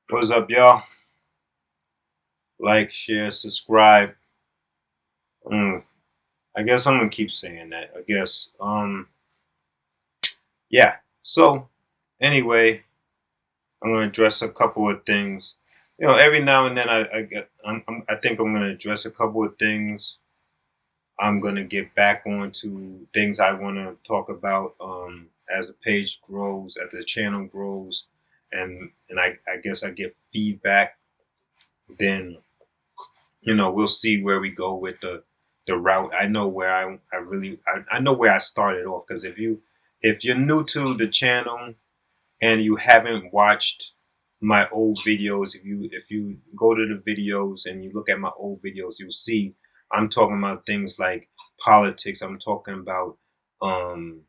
What's up, y'all? Like, share, subscribe. Mm, I guess I'm gonna keep saying that. I guess. Yeah. So, anyway, I'm gonna address a couple of things. Every now and then I think I'm gonna address a couple of things. I'm gonna get back onto things I want to talk about. As the page grows, as the channel grows, and I guess I get feedback. Then we'll see where we go with the route. I know where I know where I started off, because if you're new to the channel and you haven't watched my old videos, if you go to the videos and you look at my old videos, you'll see I'm talking about things like politics. I'm talking about um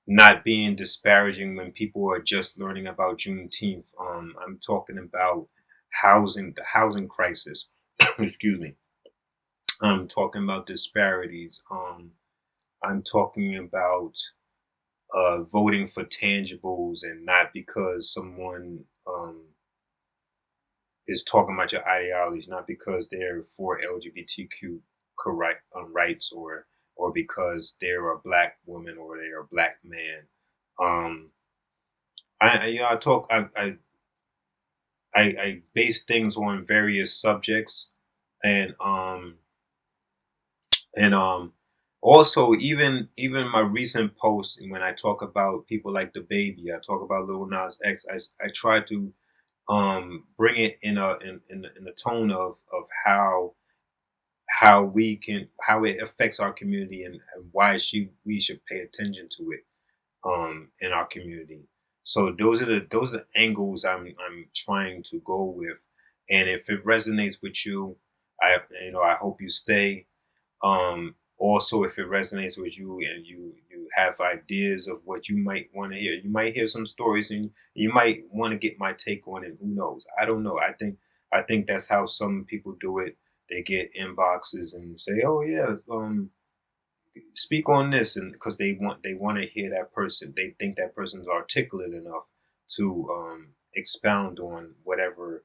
not being disparaging when people are just learning about Juneteenth. I'm talking about the housing crisis. Excuse me. I'm talking about disparities. I'm talking about voting for tangibles, and not because someone is talking about your ideology, not because they're for LGBTQ correct rights, or because they're a black woman or they're a black man. Um, I talk I base things on various subjects, and and also, even my recent posts, when I talk about people like the baby, I talk about Lil Nas X. I try to bring it in a tone of how it affects our community, and why we should pay attention to it in our community. So those are the angles I'm trying to go with. And if it resonates with you, I hope you stay. Also, if it resonates with you and you have ideas of what you might want to hear, you might hear some stories, and you might want to get my take on it. Who knows? I don't know. I think that's how some people do it. They get inboxes and say, "Oh yeah, speak on this," and because they want to hear that person. They think that person's articulate enough to expound on whatever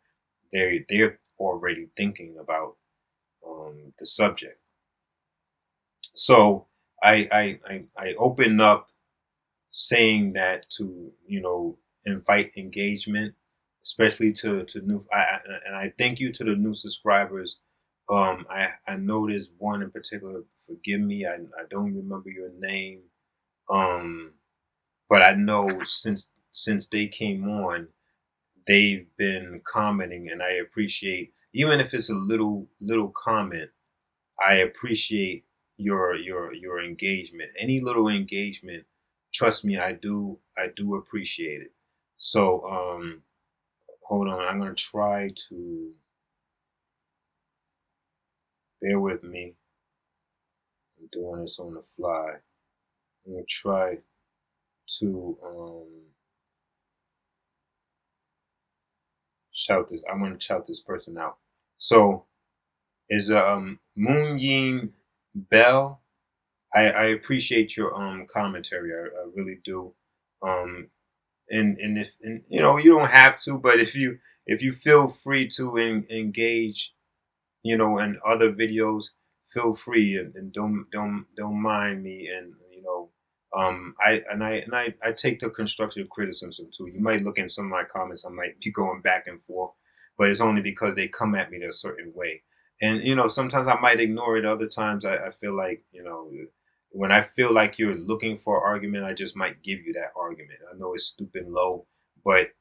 they're already thinking about the subject. So I open up saying that to invite engagement, especially to new. And I thank you to the new subscribers. I know there's one in particular. Forgive me, I don't remember your name. Um, but I know since they came on, they've been commenting, and I appreciate, even if it's a little comment. I appreciate your engagement. Any little engagement, trust me, I do appreciate it. So hold on, I'm gonna try to bear with me. I'm doing this on the fly. I'm gonna try to shout this. I'm gonna shout this person out. So is Moon Yin Bell. I appreciate your commentary. I really do. Um, and if you don't have to, but if you feel free to engage, in other videos, feel free, and don't mind me. And I take the constructive criticism too. You might look in some of my comments, I might be going back and forth, but it's only because they come at me in a certain way. And sometimes I might ignore it. Other times I feel like, when I feel like you're looking for an argument, I just might give you that argument. I know it's stupid low, but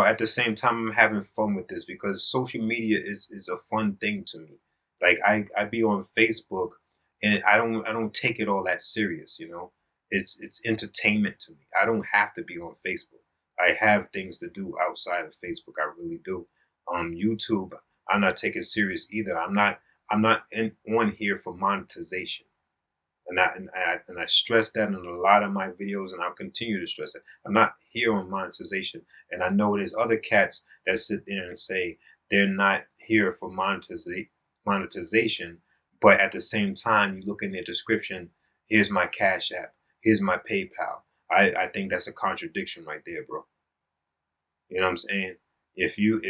at the same time, I'm having fun with this, because social media is a fun thing to me. Like, I be on Facebook, and I don't take it all that serious. It's entertainment to me. I don't have to be on Facebook. I have things to do outside of Facebook. I really do. YouTube, I'm not taking serious either. I'm not on here for monetization. And I stress that in a lot of my videos, and I'll continue to stress it. I'm not here on monetization. And I know there's other cats that sit there and say they're not here for monetization, but at the same time, you look in their description, here's my Cash App, here's my PayPal. I think that's a contradiction right there, bro. You know what I'm saying? If you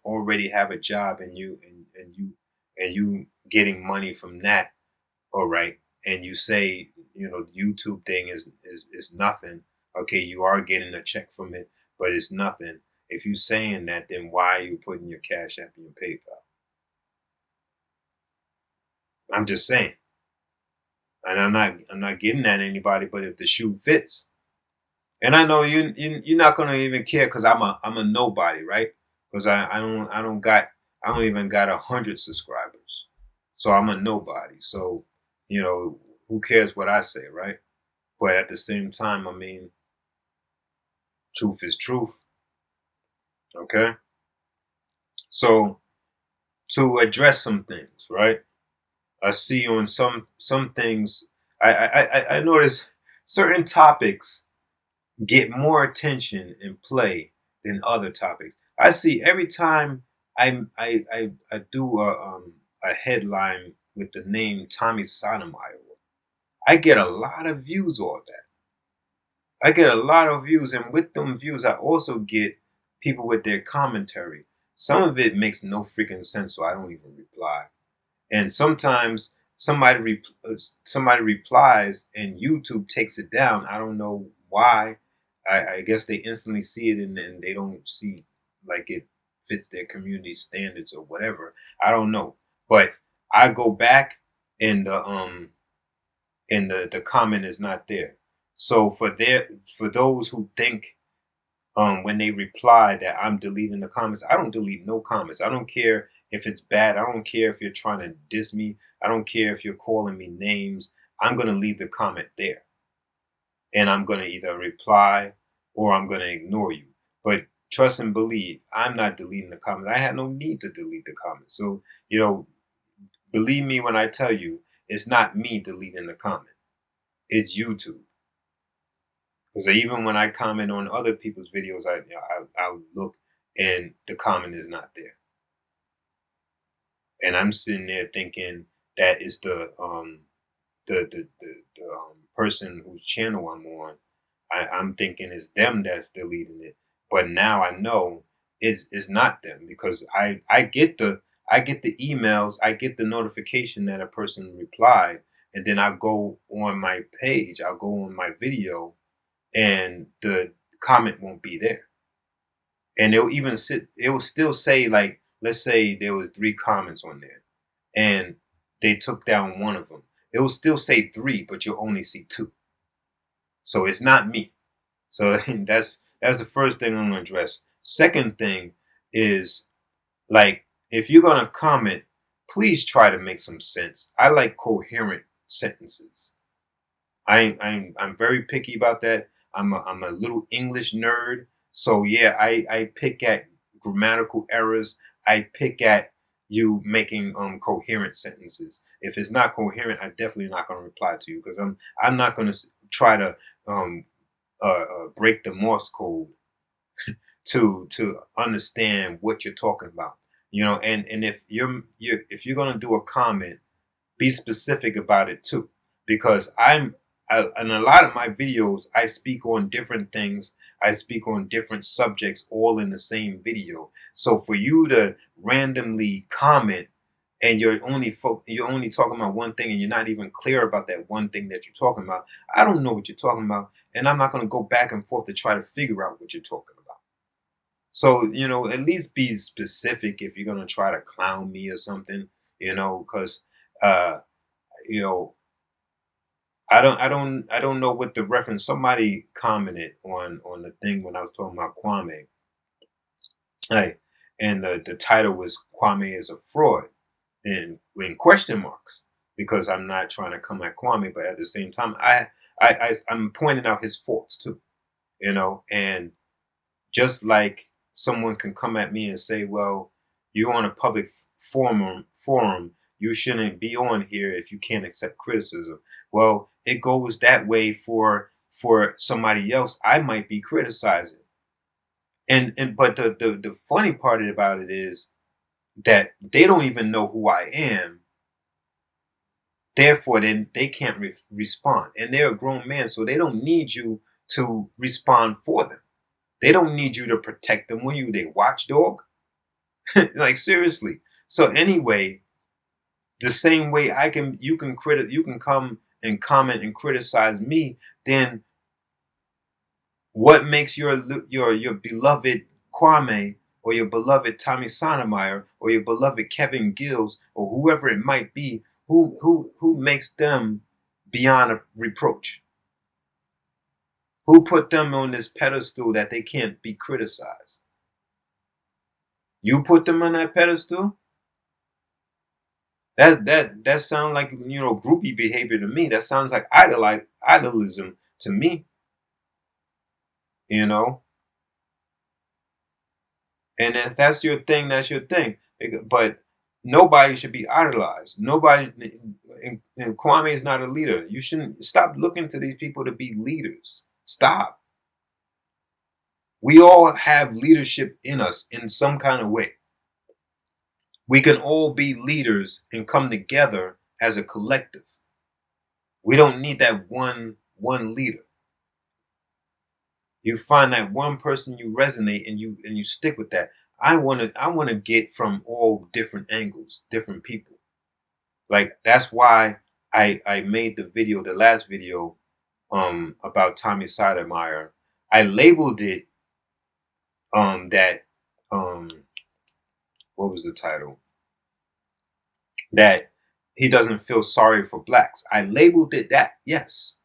already have a job and you getting money from that, all right, and you say, YouTube thing is nothing. Okay, you are getting a check from it, but it's nothing. If you saying that, then why are you putting your Cash App in your PayPal? I'm just saying, and I'm not getting at anybody, but if the shoe fits, and I know you're not gonna even care because I'm a nobody, right? Because I don't even got 100 subscribers, so I'm a nobody. So you know who cares what I say, right? But at the same time, I mean, truth is truth. Okay. So to address some things, right? I see on some things. I notice certain topics get more attention and play than other topics. I see every time I do a headline with the name Tommy Sotomayor, I get a lot of views on that. I get a lot of views, and with them views, I also get people with their commentary. Some of it makes no freaking sense, so I don't even reply. And sometimes somebody replies, and YouTube takes it down. I don't know why. I guess they instantly see it, and they don't see like it fits their community standards or whatever. I don't know, but I go back and the comment is not there. So for those who think when they reply that I'm deleting the comments, I don't delete no comments. I don't care if it's bad. I don't care if you're trying to diss me. I don't care if you're calling me names. I'm gonna leave the comment there, and I'm gonna either reply or I'm gonna ignore you. But trust and believe, I'm not deleting the comments. I had no need to delete the comments. So believe me when I tell you, it's not me deleting the comment. It's YouTube. Because even when I comment on other people's videos, I look and the comment is not there, and I'm sitting there thinking that is the person whose channel I'm on. I'm thinking it's them that's deleting it, but now I know it's not them because I get the emails, I get the notification that a person replied, and then I go on my page, I'll go on my video, and the comment won't be there. And it will still say, like, let's say there was 3 comments on there and they took down one of them. It will still say 3, but you'll only see 2. So it's not me. So that's the first thing I'm gonna address. Second thing is, like, if you're gonna comment, please try to make some sense. I like coherent sentences. I'm very picky about that. I'm a little English nerd, so yeah, I pick at grammatical errors. I pick at you making coherent sentences. If it's not coherent, I'm definitely not going to reply to you because I'm not going to try to um, break the Morse code to understand what you're talking about. And if you're going to do a comment, be specific about it too, because in a lot of my videos I speak on different things. I speak on different subjects all in the same video. So for you to randomly comment and you're only talking about one thing and you're not even clear about that one thing that you're talking about, I don't know what you're talking about, and I'm not going to go back and forth to try to figure out what you're talking about. So, at least be specific if you're going to try to clown me or something, because uh, you know, I don't know what the reference. Somebody commented on the thing when I was talking about Kwame. Hey, and the title was Kwame is a fraud, and in question marks, because I'm not trying to come at Kwame, but at the same time, I'm pointing out his faults too, and just like someone can come at me and say, well, you're on a public forum, you shouldn't be on here if you can't accept criticism. Well, it goes that way for somebody else I might be criticizing. And but the funny part about it is that they don't even know who I am. Therefore, then they can't respond. And they're a grown man, so they don't need you to respond for them. They don't need you to protect them. What are you, they watchdog? Like seriously. So anyway, the same way you can come and comment and criticize me, then what makes your beloved Kwame or your beloved Tommy Sotomayor or your beloved Kevin Gills or whoever it might be, who makes them beyond a reproach? Who put them on this pedestal that they can't be criticized? You put them on that pedestal? That sounds like, groupie behavior to me. That sounds like idolism to me, you know. And if that's your thing, that's your thing. But nobody should be idolized. Nobody, and Kwame is not a leader. You shouldn't stop looking to these people to be leaders. Stop. We all have leadership in us in some kind of way. We can all be leaders and come together as a collective. We don't need that one leader. You find that one person you resonate and you stick with that. I want to get from all different angles, different people. Like that's why I made the last video about Tommy Sotomayor. I labeled it that what was the title? That he doesn't feel sorry for blacks. I labeled it that, yes.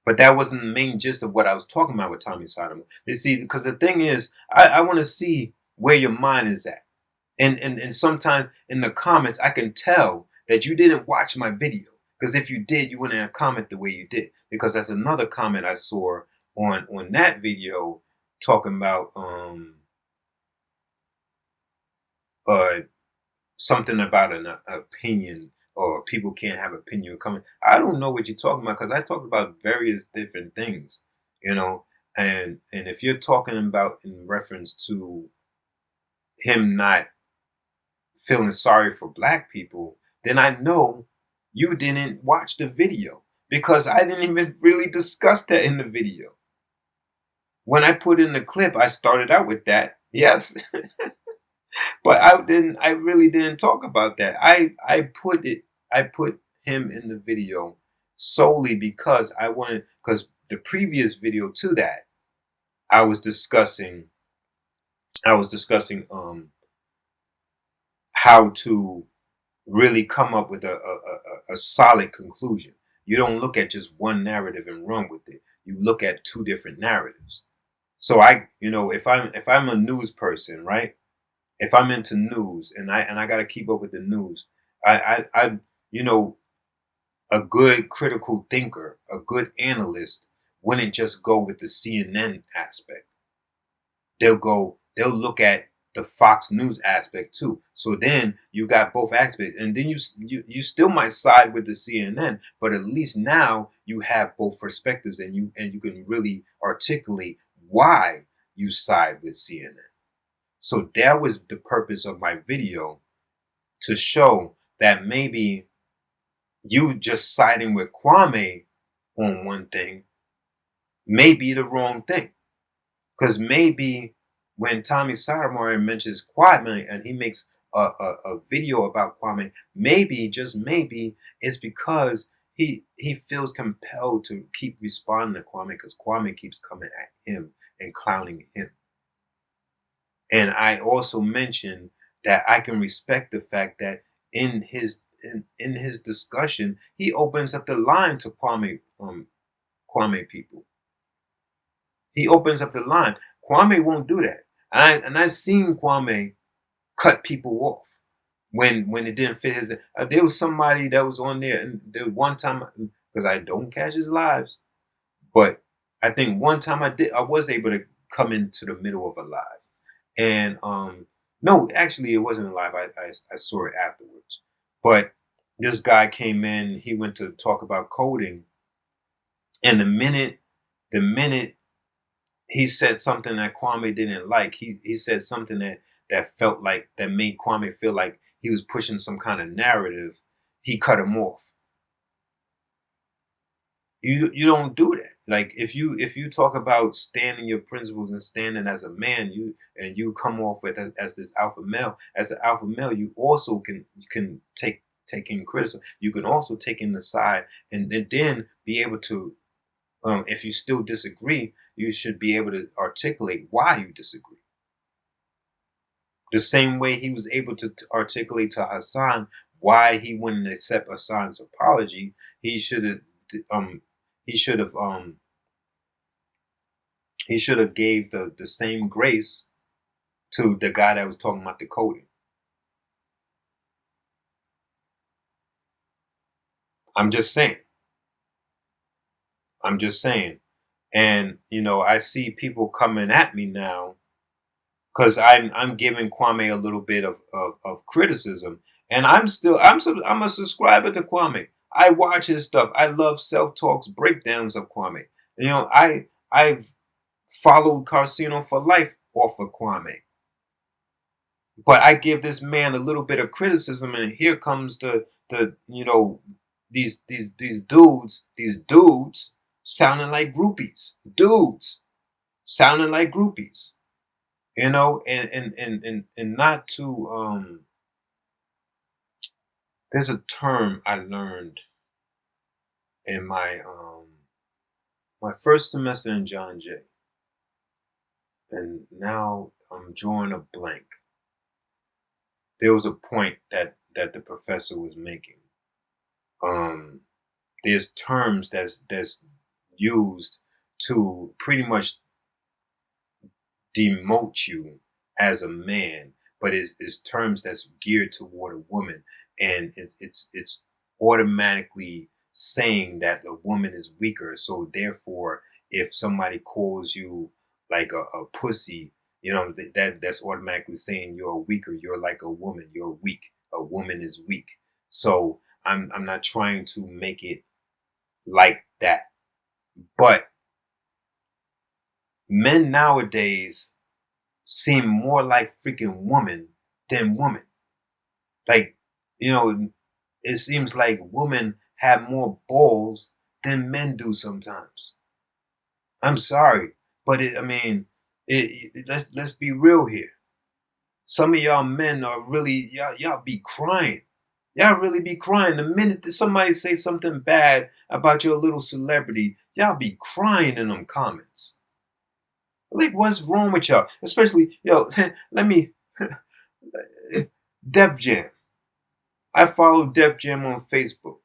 But that wasn't the main gist of what I was talking about with Tommy Sotomayor. You see, because the thing is, I want to see where your mind is at. And sometimes in the comments, I can tell that you didn't watch my video. Because if you did, you wouldn't have commented the way you did. Because that's another comment I saw on that video talking about uh, something about an opinion or people can't have opinion coming. I don't know what you're talking about because I talk about various different things, you know. And if you're talking about in reference to him not feeling sorry for black people, then I know you didn't watch the video because I didn't even really discuss that in the video. When I put in the clip, I started out with that, yes, but I really didn't talk about that. I put him in the video solely because because the previous video to that, I was discussing how to really come up with a solid conclusion. You don't look at just one narrative and run with it. You look at two different narratives. So if I'm a news person, right? If I'm into news and I got to keep up with the news, I you know a good critical thinker, a good analyst wouldn't just go with the CNN aspect. They'll look at the Fox News aspect too. So then you got both aspects, and then you still might side with the CNN, but at least now you have both perspectives, and you can really articulate why you side with CNN. So that was the purpose of my video, to show that maybe you just siding with Kwame on one thing may be the wrong thing. Because maybe when Tommy Sotomayor mentions Kwame and he makes a video about Kwame, maybe, just maybe, it's because he feels compelled to keep responding to Kwame because Kwame keeps coming at him and clowning him. And I also mentioned that I can respect the fact that in his discussion, he opens up the line to Kwame people. He opens up the line. Kwame won't do that. And I've seen Kwame cut people off when it didn't fit his. There was somebody that was on there, and there was one time, because I don't catch his lives, but I think one time I was able to come into the middle of a live, and no, actually it wasn't live. I saw it afterwards, but this guy came in. He went to talk about coding, and the minute he said something that Kwame didn't like. He said something that felt like, that made Kwame feel like he was pushing some kind of narrative. He cut him off. You don't do that. like if you talk about standing your principles and standing as a man, you come off with as this alpha male. As an alpha male, you also can take in criticism. You can also take in the side, and then be able to, if you still disagree, you should be able to articulate why you disagree. The same way he was able to articulate to Hassan why he wouldn't accept Hassan's apology, he should have um he should have um he should have gave the same grace to the guy that was talking about the coding. I'm just saying. I'm just saying. And I see people coming at me now because I'm giving Kwame a little bit of criticism, and I'm a subscriber to Kwame. I watch his stuff. I love self talks breakdowns of Kwame. I've followed Carcino for life off of Kwame, but I give this man a little bit of criticism, and here comes the these dudes sounding like groupies, dudes sounding like groupies. And not to there's a term I learned in my first semester in John Jay, and now I'm drawing a blank. There was a point that the professor was making. Um there's terms that's used to pretty much demote you as a man, but it's terms that's geared toward a woman, and it's automatically saying that a woman is weaker. So therefore, if somebody calls you like a pussy, that's automatically saying you're weaker. You're like a woman. You're weak. A woman is weak. So I'm not trying to make it like that, but men nowadays seem more like freaking woman than woman. Like, it seems like women have more balls than men do sometimes. I'm sorry, but let's be real here. Some of y'all men are really y'all be crying. Y'all really be crying the minute that somebody say something bad about your little celebrity. Y'all be crying in them comments. Like, what's wrong with y'all? Especially, let me, Def Jam. I follow Def Jam on Facebook.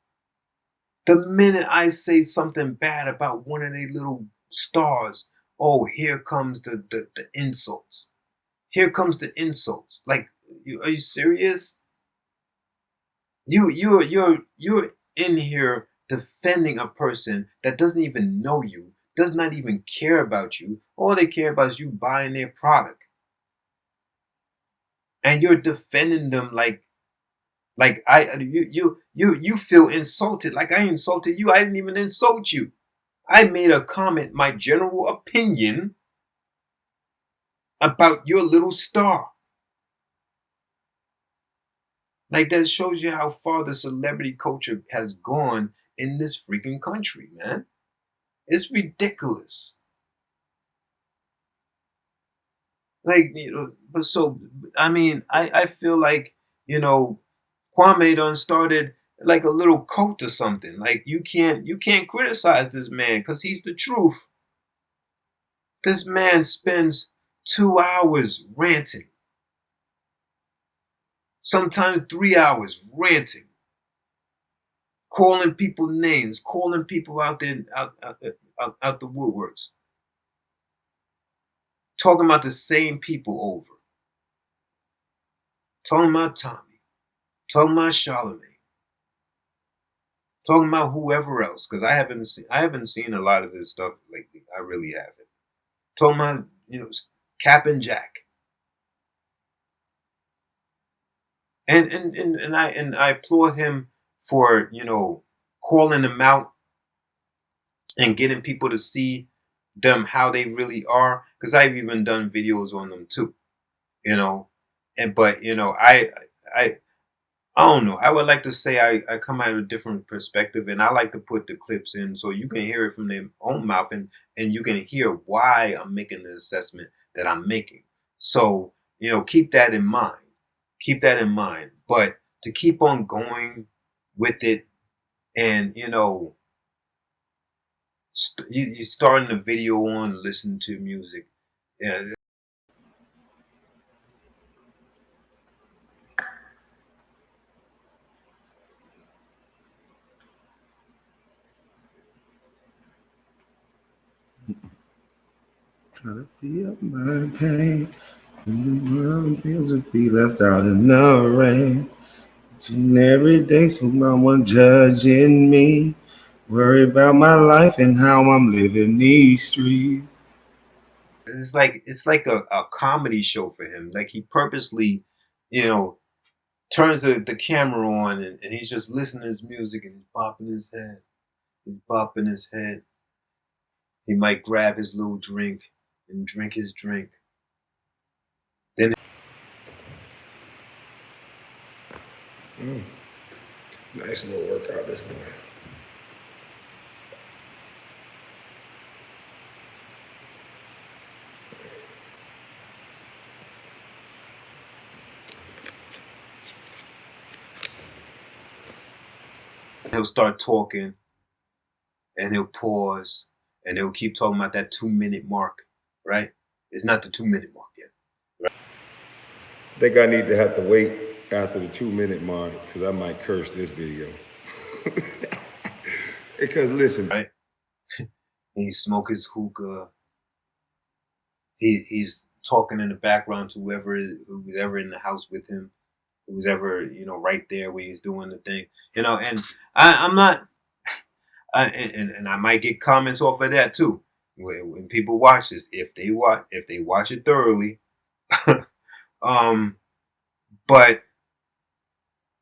The minute I say something bad about one of their little stars, oh, here comes the insults. Here comes the insults. Like, are you serious? You're in here defending a person that doesn't even know you, does not even care about you. All they care about is you buying their product, and you're defending them like you feel insulted. Like I insulted you. I didn't even insult you. I made a comment, my general opinion about your little star. Like, that shows you how far the celebrity culture has gone in this freaking country, man. It's ridiculous. Like, but so, I feel like, Kwame done started like a little cult or something. Like, you can't criticize this man because he's the truth. This man spends 2 hours ranting, sometimes 3 hours ranting, calling people names, calling people out there out the woodworks, talking about the same people over, talking about Tommy, talking about Charlemagne, talking about whoever else. Because I haven't seen a lot of this stuff lately. I really haven't. Talking about Cap and Jack, and I applaud him for calling them out and getting people to see them how they really are. Because I've even done videos on them too, you know. And but I I don't know. I would like to say I come at a different perspective, and I like to put the clips in so you can hear it from their own mouth, and you can hear why I'm making the assessment that I'm making. So, keep that in mind. Keep that in mind. But to keep on going with it, and you starting the video on, listen to music. Yeah, Try to feel my pain. And the world feels to be left out in the rain. And every day someone judging me. Worry about my life and how I'm living these streets. it's like a comedy show for him. Like he purposely, you know, turns the camera on, and he's just listening to his music and he's bopping his head. He's bopping his head. He might grab his little drink and drink his drink. Then Nice little workout this morning. he'll start talking, and he'll pause, and he'll keep talking about that 2 minute mark, right? It's not the 2 minute mark yet. I think I need to have to wait after the 2 minute mark because I might curse this video. Because listen, Right? And he smoke his hookah. He's talking in the background to who's ever in the house with him, who's ever right there when he's doing the thing. And I'm not, and I might get comments off of that too when people watch this, if they watch it thoroughly. um, but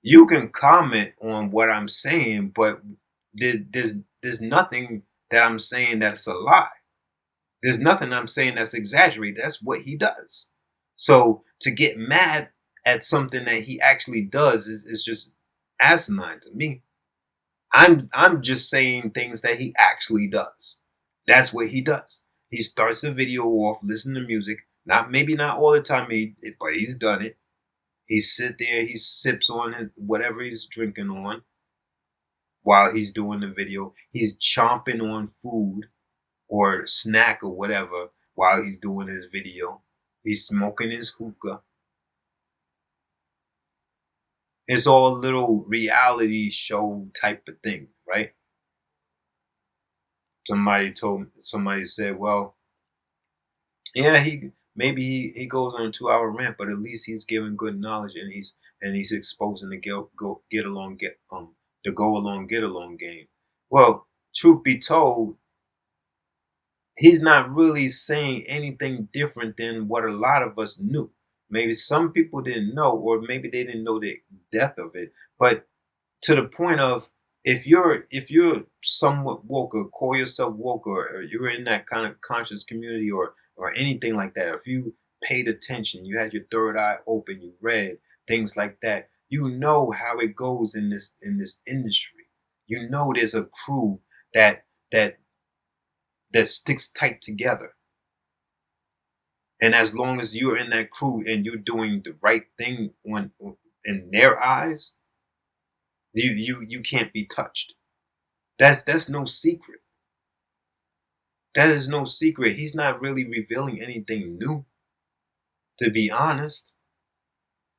you can comment on what I'm saying, but there's nothing that I'm saying that's a lie. There's nothing I'm saying that's exaggerated. That's what he does. So to get mad at something that he actually does is just asinine to me. I'm just saying things that he actually does. That's what he does. He starts the video off, listen to music. Not all the time, but he's done it. He sit there, he sips on whatever he's drinking on while he's doing the video. He's chomping on food or snack or whatever while he's doing his video. He's smoking his hookah. It's all a little reality show type of thing, right? Somebody said, well, yeah, he goes on a 2 hour rant, but at least he's giving good knowledge, and he's exposing the go along get along game. Well, truth be told, he's not really saying anything different than what a lot of us knew. Maybe some people didn't know, or maybe they didn't know the depth of it. But to the point of, if you're somewhat woke, or call yourself woke, or you're in that kind of conscious community, or anything like that, if you paid attention, you had your third eye open, you read things like that, you know how it goes in this industry. You know there's a crew that that that sticks tight together. And as long as you're in that crew and you're doing the right thing in their eyes, you can't be touched. That's no secret. That is no secret. He's not really revealing anything new, to be honest.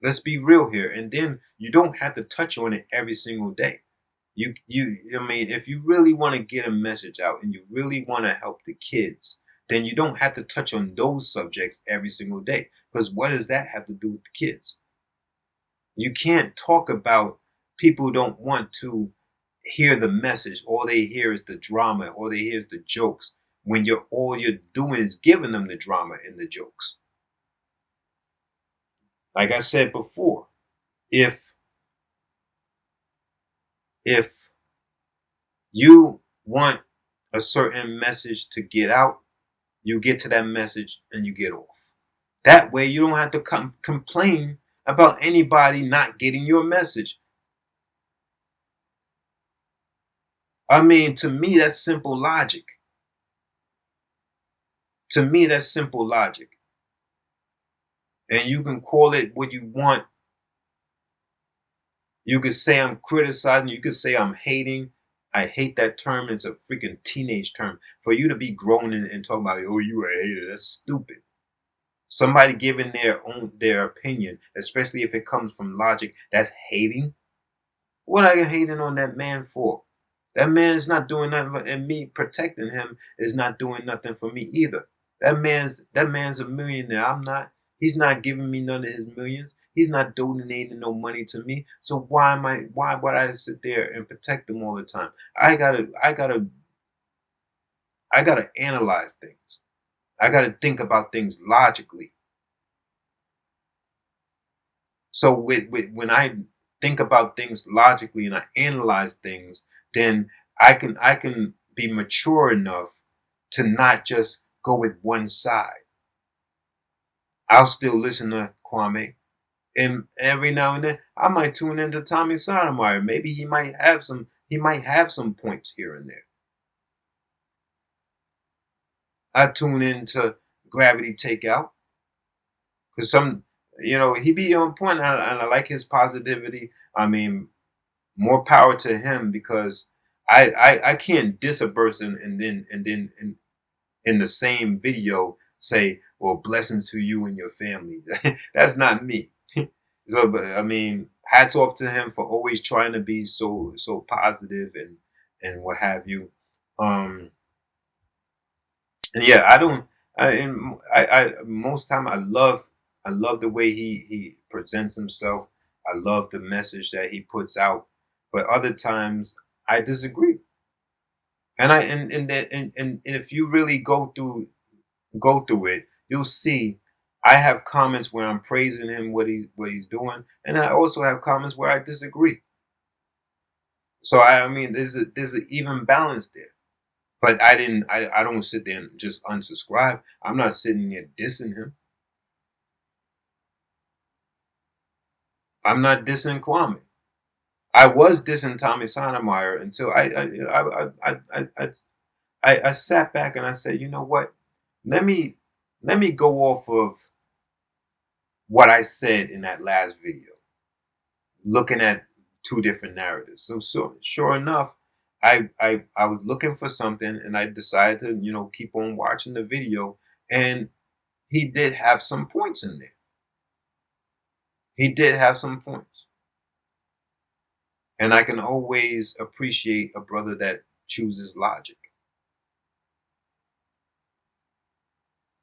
Let's be real here. And then you don't have to touch on it every single day. I mean, if you really want to get a message out and you really want to help the kids, then you don't have to touch on those subjects every single day. Because what does that have to do with the kids? You can't talk about people who don't want to hear the message. All they hear is the drama. All they hear is the jokes. When all you're doing is giving them the drama and the jokes. Like I said before, if if you want a certain message to get out, you get to that message and you get off. That way you don't have to complain about anybody not getting your message. I mean, to me, that's simple logic. To me, that's simple logic. And you can call it what you want. You could say I'm criticizing. You could say I'm hating. I hate that term. It's a freaking teenage term. For you to be grown and talk about, oh, you a hater, that's stupid. Somebody giving their opinion, especially if it comes from logic, that's hating. What are you hating on that man for? That man is not doing nothing, and me protecting him is not doing nothing for me either. That man's a millionaire. I'm not. He's not giving me none of his millions. He's not donating no money to me. So why am I? Why would I sit there and protect him all the time? I gotta analyze things. I gotta think about things logically. So when I think about things logically and I analyze things, then I can be mature enough to not just go with one side. I'll still listen to Kwame, and every now and then I might tune into Tommy Sotomayor. Maybe he might have some points here and there. I tune into Gravity Takeout because he be on point, and I like his positivity. I mean, more power to him because I can't diss a person and then in the same video say, well, blessings to you and your family. That's not me. So, but I mean, hats off to him for always trying to be so positive and what have you. Um, and yeah, I don't. I most time I love the way he presents himself. I love the message that he puts out, but other times I disagree. And if you really go through it, you'll see I have comments where I'm praising him what he's doing, and I also have comments where I disagree. So I mean, there's an even balance there. But I don't sit there and just unsubscribe. I'm not sitting there dissing him. I'm not dissing Kwame. I was dissing Tommy Sotomayor until I sat back and I said, you know what? Let me let me go off of what I said in that last video, looking at two different narratives. So sure enough, I was looking for something and I decided to, keep on watching the video, and he did have some points in there. He did have some points. And I can always appreciate a brother that chooses logic.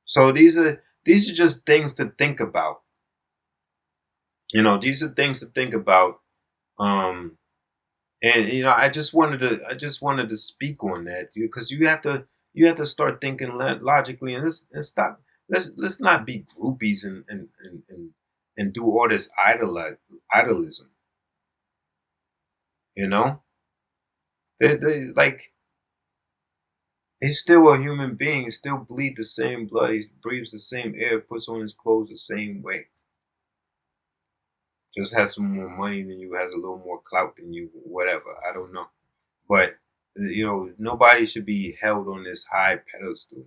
So these are just things to think about. These are things to think about. Um, and I just wanted to speak on that because you have to start thinking logically, and stop. Let's not be groupies and do all this idolism. You know, like, he's still a human being. He still bleeds the same blood. He breathes the same air. Puts on his clothes the same way. Just has some more money than you. Has a little more clout than you. Whatever. I don't know. But nobody should be held on this high pedestal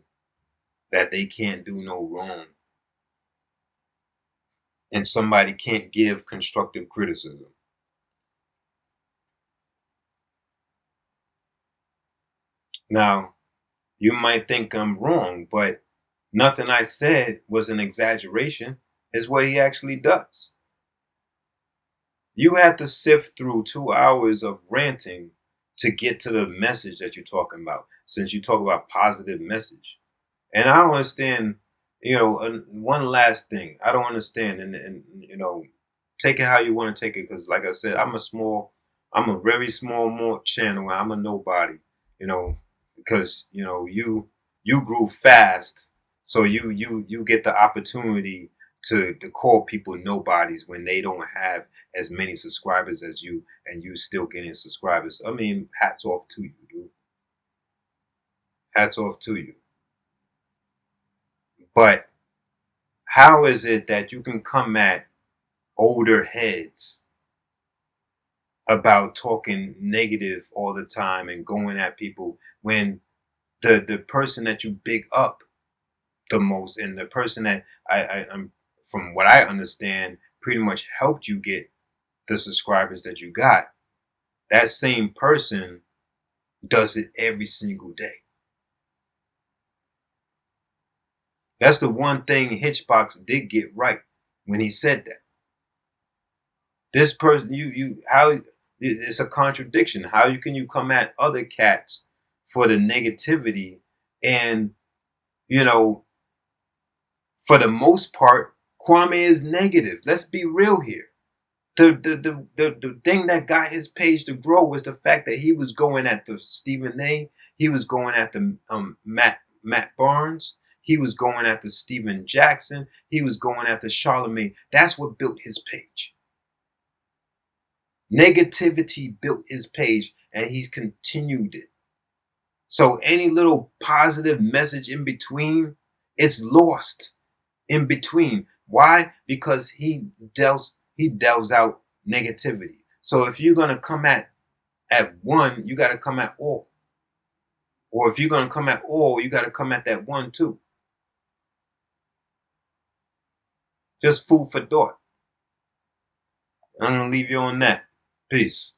that they can't do no wrong, and somebody can't give constructive criticism. Now, you might think I'm wrong, but nothing I said was an exaggeration. Is what he actually does. You have to sift through 2 hours of ranting to get to the message that you're talking about. Since you talk about positive message, and I don't understand. One last thing I don't understand, and take it how you want to take it, because like I said, I'm a very small more channel. I'm a nobody. You know, because you grew fast, so you get the opportunity to call people nobodies when they don't have as many subscribers as you, and you still getting subscribers. I mean, hats off to you, dude. Hats off to you. But how is it that you can come at older heads about talking negative all the time and going at people when the person that you big up the most and the person that I'm from what I understand pretty much helped you get the subscribers that you got, that same person does it every single day. That's the one thing Hitchbox did get right when he said that. This person, how it's a contradiction. How can you come at other cats for the negativity and you know, for the most part, Kwame is negative. Let's be real here. The thing that got his page to grow was the fact that he was going at the Stephen A. He was going at the Matt Barnes. He was going at the Steven Jackson. He was going at the Charlemagne. That's what built his page. Negativity built his page, and he's continued it. So any little positive message in between, it's lost in between. Why? Because he delves out negativity. So if you're gonna come at one, you gotta come at all. Or if you're gonna come at all, you gotta come at that one too. Just food for thought. I'm gonna leave you on that. Peace.